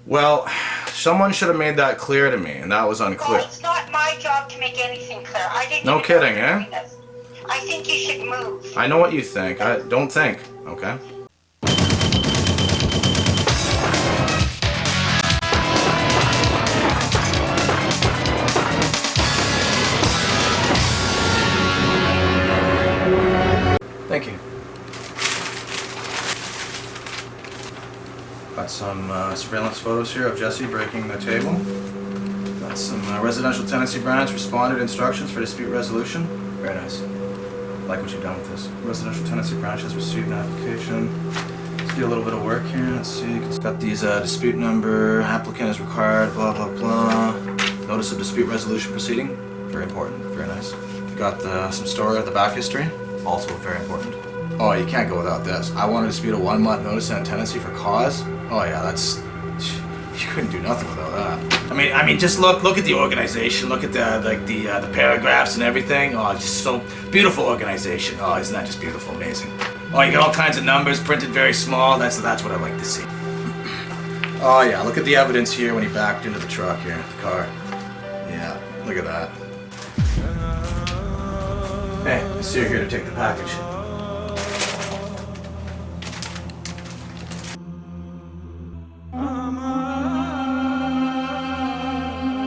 Well, someone should have made that clear to me, and that was unclear. Well, it's not my job to make anything clear. I didn't No even kidding, know you were eh? doing this. I think you should move. I know what you think. I don't think, okay? Thank you. Got some surveillance photos here of Jesse breaking the table. Got some residential tenancy branch responded instructions for dispute resolution. Very nice. Like what you've done with this. Residential tenancy branch has received an application. Let's do a little bit of work here. Let's see. It's got these dispute number, applicant is required, blah blah blah. Notice of dispute resolution proceeding. Very important. Very nice. Got some story of the back history. Also very important. Oh, you can't go without this. I want to dispute a 1-month notice and tenancy for cause. Oh yeah, that's, you couldn't do nothing without that. I mean, just look at the organization. Look at the paragraphs and everything. Oh, just so beautiful organization. Oh, isn't that just beautiful, amazing? Oh, you got all kinds of numbers printed very small. That's what I like to see. Oh yeah, look at the evidence here when he backed into the truck here, the car. Yeah, look at that. Hey, I see you're here to take the package.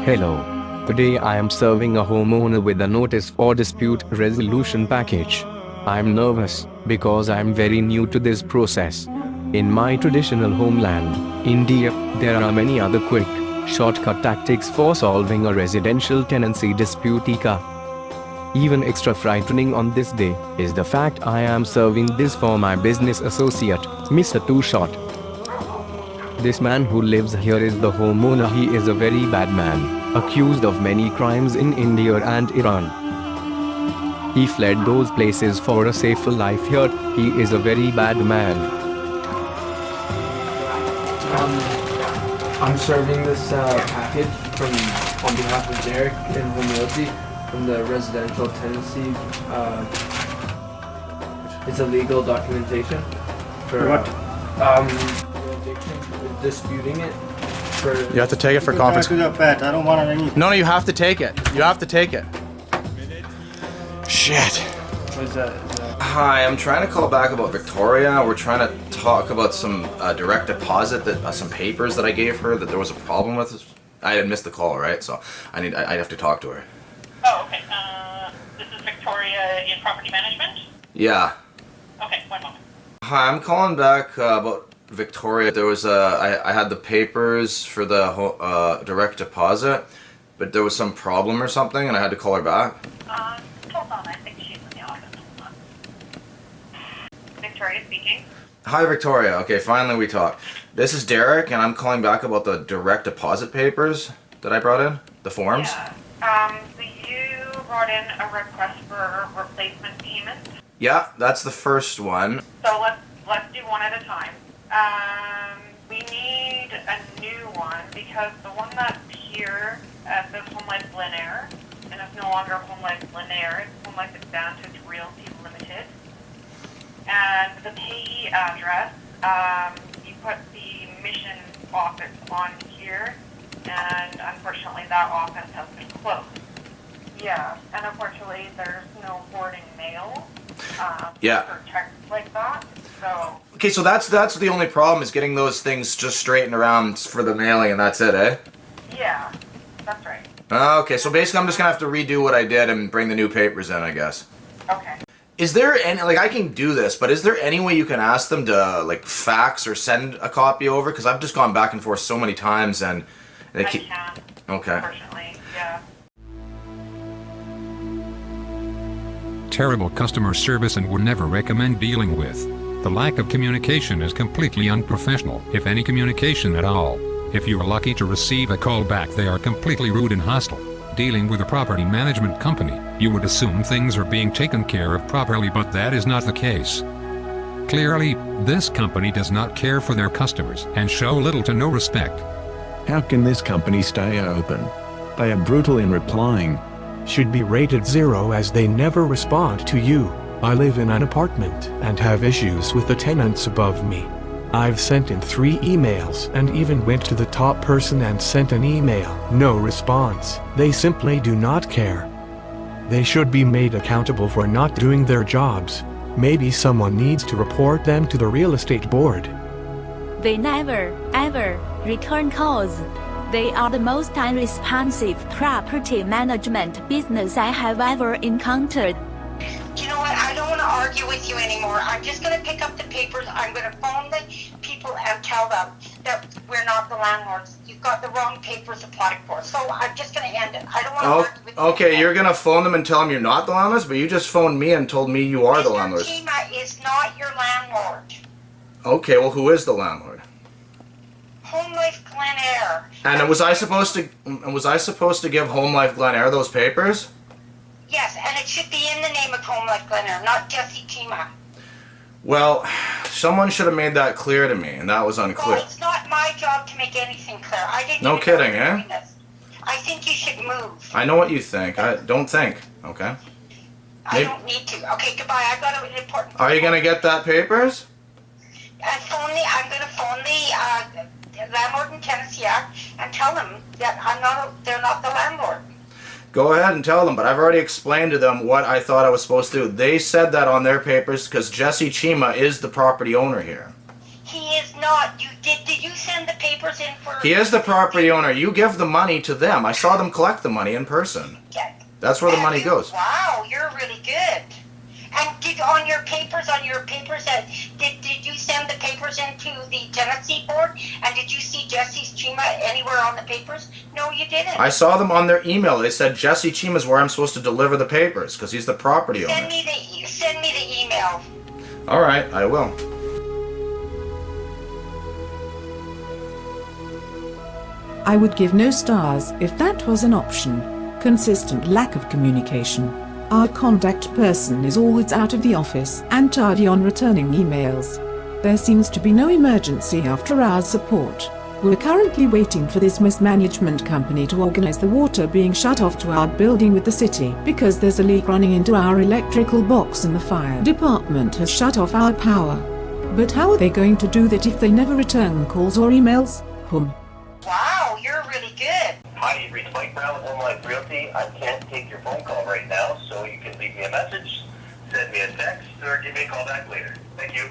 Hello. Today I am serving a homeowner with a notice for dispute resolution package. I am nervous because I am very new to this process. In my traditional homeland, India, there are many other quick, shortcut tactics for solving a residential tenancy dispute. Even extra frightening on this day is the fact I am serving this for my business associate, Mr. Two Shot. This man who lives here is the homeowner. He is a very bad man, accused of many crimes in India and Iran. He fled those places for a safer life here. He is a very bad man. I'm serving this package on behalf of Derek and Home Realty from the residential tenancy. It's a legal documentation for what? Eviction, disputing it. For You have to take it for conference. I don't want it. No, you have to take it. You have to take it. Shit. What is that? Hi, I'm trying to call back about Victoria. We're trying to talk about some direct deposit, that some papers that I gave her that there was a problem with. I had missed the call, right? So I have to talk to her. Oh, okay. This is Victoria in property management? Yeah. Okay, one moment. Hi, I'm calling back about Victoria. There was I had the papers for the direct deposit, but there was some problem or something, and I had to call her back. Hold on, I think she's in the office. Hold on. Victoria speaking. Hi, Victoria. Okay, finally we talk. This is Derek, and I'm calling back about the direct deposit papers that I brought in, the forms. Yeah. So you brought in a request for replacement payment. Yeah, that's the first one. So let's do one at a time. We need a new one because the one that's here says Home Life Linear, and it's no longer Home Life Linear, it's Home Life Advantage Realty Limited. And the payee address, you put the mission office on here, and unfortunately that office has been closed. Yeah, and unfortunately there's no boarding mail for text like that. So Okay, so that's the only problem, is getting those things just straightened around for the mailing, and that's it, eh? yeah, that's right. Okay, so basically I'm just gonna have to redo what I did and bring the new papers in, I guess. Okay. Is there any, like, I can do this, but is there any way you can ask them to, like, fax or send a copy over? Because I've just gone back and forth so many times, and they I keep... can't, Okay. unfortunately, yeah. Terrible customer service and would never recommend dealing with. The lack of communication is completely unprofessional, if any communication at all. If you are lucky to receive a call back, they are completely rude and hostile. Dealing with a property management company, you would assume things are being taken care of properly, but that is not the case. Clearly, this company does not care for their customers and show little to no respect. How can this company stay open? They are brutal in replying. Should be rated 0 as they never respond to you. I live in an apartment and have issues with the tenants above me. I've sent in 3 emails and even went to the top person and sent an email. No response. They simply do not care. They should be made accountable for not doing their jobs. Maybe someone needs to report them to the real estate board. They never, ever return calls. They are the most unresponsive property management business I have ever encountered. You know what? I don't want to argue with you anymore. I'm just going to pick up the papers. I'm going to phone the people and tell them that we're not the landlords. You've got the wrong papers applied for. So I'm just going to end it. I don't want to argue with you. Okay, you're gonna phone them and tell them you're not the landlords, but you just phoned me and told me you are the landlords. Mr. Tima is not your landlord. Okay, well, who is the landlord? Home Life Glen Air. And was I supposed to give Home Life Glen Air those papers? Yes, and it should be in the name of Home Life Glen Air, not Jesse Tima. Well, someone should have made that clear to me, and that was unclear. Well, it's not my job to make anything clear. I didn't. No even kidding, know you were eh? doing this. I think you should move. I know what you think. I don't think, okay? I don't need to. Okay, goodbye. I got an important. Are you gonna get that papers? I'm going to phone the Landlord and Tenancy Act and tell them that they're not the landlord. Go ahead and tell them, but I've already explained to them what I thought I was supposed to do. They said that on their papers because Jesse Chima is the property owner here. He is not. Did you send the papers in for... He is the property owner. You give the money to them. I saw them collect the money in person. Yeah. That's where the money goes. Wow, you're really good. And did you send the papers into the tenancy board? And did you see Jesse's Chima anywhere on the papers? No, you didn't. I saw them on their email. They said Jesse Chima is where I'm supposed to deliver the papers because he's the property owner. Send me the email. All right, I will. I would give no stars if that was an option. Consistent lack of communication. Our contact person is always out of the office and tardy on returning emails. There seems to be no emergency after hours support. We're currently waiting for this mismanagement company to organize the water being shut off to our building with the city because there's a leak running into our electrical box and the fire department has shut off our power. But how are they going to do that if they never return calls or emails? Wow, you're really good. Hi, you've reached Mike Brown with Home Life Realty. I can't take your phone call right now, so you can leave me a message, send me a text, or give me a call back later. Thank you.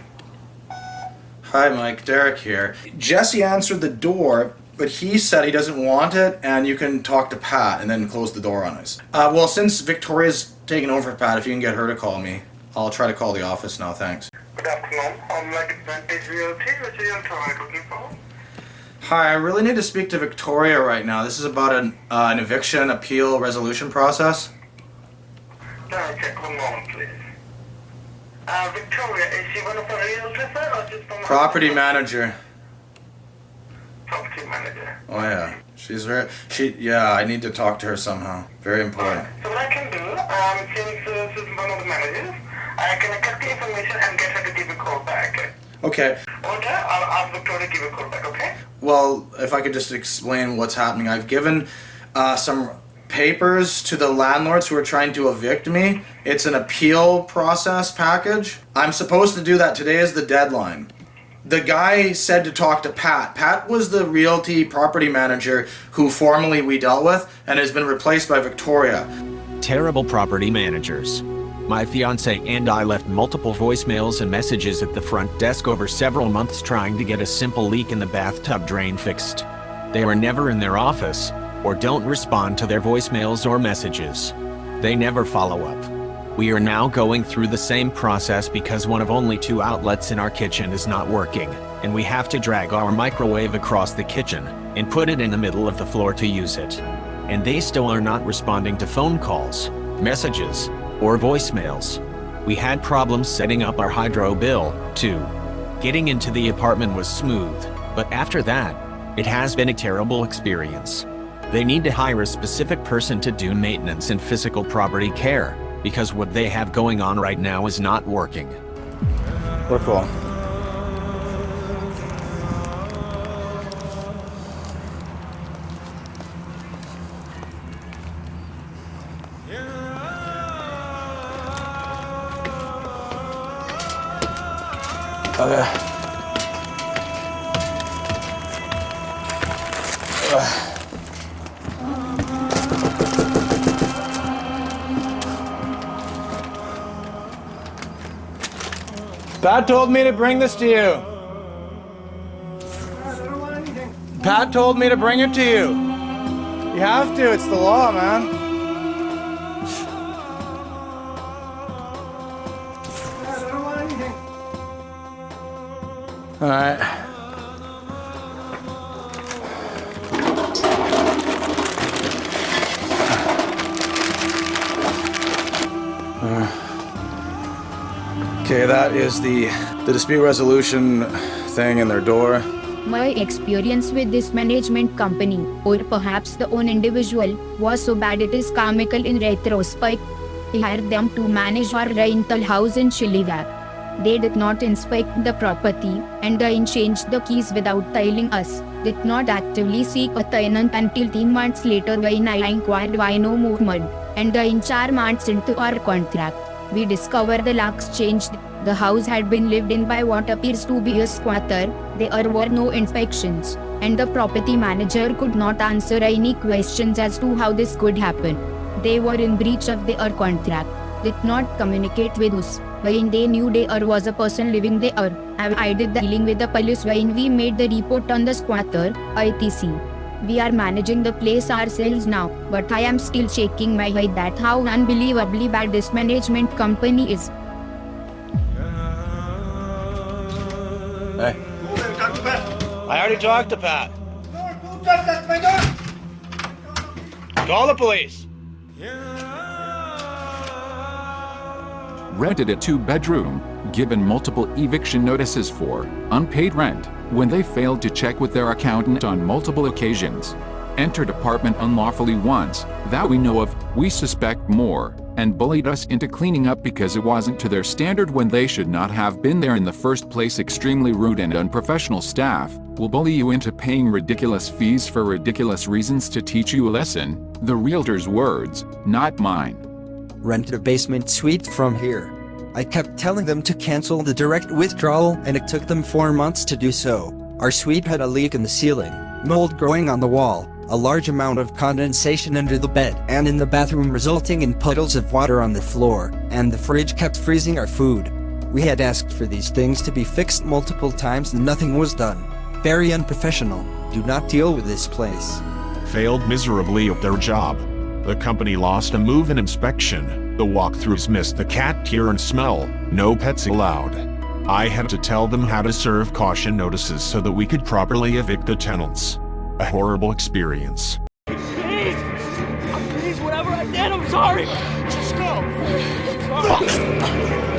Hi, Mike. Derek here. Jesse answered the door, but he said he doesn't want it, and you can talk to Pat and then close the door on us. Well, since Victoria's taken over for Pat, if you can get her to call me, I'll try to call the office now. Thanks. Good afternoon. Home Life Realty. What are you looking for? Hi, I really need to speak to Victoria right now. This is about an eviction appeal resolution process. Check 1 moment, please. Victoria, is she one of the realtors or just one? Property manager. Property manager. Oh yeah, yeah, I need to talk to her somehow. Very important. So what I can do, since she's one of the managers, I can collect the information and get her to give a call back. Okay. Okay, I'll ask Victoria to give a call back, okay? Well, if I could just explain what's happening. I've given some papers to the landlords who are trying to evict me. It's an appeal process package. I'm supposed to do that. Today is the deadline. The guy said to talk to Pat. Pat was the realty property manager who formerly we dealt with and has been replaced by Victoria. Terrible property managers. My fiance and I left multiple voicemails and messages at the front desk over several months trying to get a simple leak in the bathtub drain fixed. They were never in their office or don't respond to their voicemails or messages. They never follow up. We are now going through the same process because one of only 2 outlets in our kitchen is not working, and we have to drag our microwave across the kitchen and put it in the middle of the floor to use it. And they still are not responding to phone calls, messages, or voicemails. We had problems setting up our hydro bill, too. Getting into the apartment was smooth, but after that, it has been a terrible experience. They need to hire a specific person to do maintenance and physical property care, because what they have going on right now is not working. We're cool. Okay. Pat told me to bring this to you. Pat told me to bring it to you. You have to, it's the law, man. All right. Okay, that is the dispute resolution thing in their door. My experience with this management company, or perhaps the own individual, was so bad it is comical in retrospect. We hired them to manage our rental house in Chilliwack. They did not inspect the property, and then changed the keys without telling us. Did not actively seek a tenant until 3 months later when I inquired why no movement, and then 4 months into our contract, we discovered the locks changed. The house had been lived in by what appears to be a squatter. There were no inspections, and the property manager could not answer any questions as to how this could happen. They were in breach of their contract, did not communicate with us when they knew there was a person living there. I did the dealing with the police when we made the report on the squatter, etc. We are managing the place ourselves now, but I am still shaking my head at how unbelievably bad this management company is. Hey. Talk to Pat. I already talked to Pat. No, don't touch, that's my door. Call the police. Rented a 2-bedroom, given multiple eviction notices for unpaid rent when they failed to check with their accountant on multiple occasions. Entered apartment unlawfully once, that we know of, we suspect more, and bullied us into cleaning up because it wasn't to their standard when they should not have been there in the first place. Extremely rude and unprofessional staff will bully you into paying ridiculous fees for ridiculous reasons to teach you a lesson. The realtor's words, not mine. Rented a basement suite from here. I kept telling them to cancel the direct withdrawal, and it took them 4 months to do so. Our suite had a leak in the ceiling, mold growing on the wall, a large amount of condensation under the bed and in the bathroom, resulting in puddles of water on the floor, and the fridge kept freezing our food. We had asked for these things to be fixed multiple times and nothing was done. Very unprofessional. Do not deal with this place. Failed miserably at their job. The company lost a move-in inspection. The walkthroughs missed the cat tier and smell. No pets allowed. I had to tell them how to serve caution notices so that we could properly evict the tenants. A horrible experience. Please, whatever I did, I'm sorry. Just go. I'm sorry.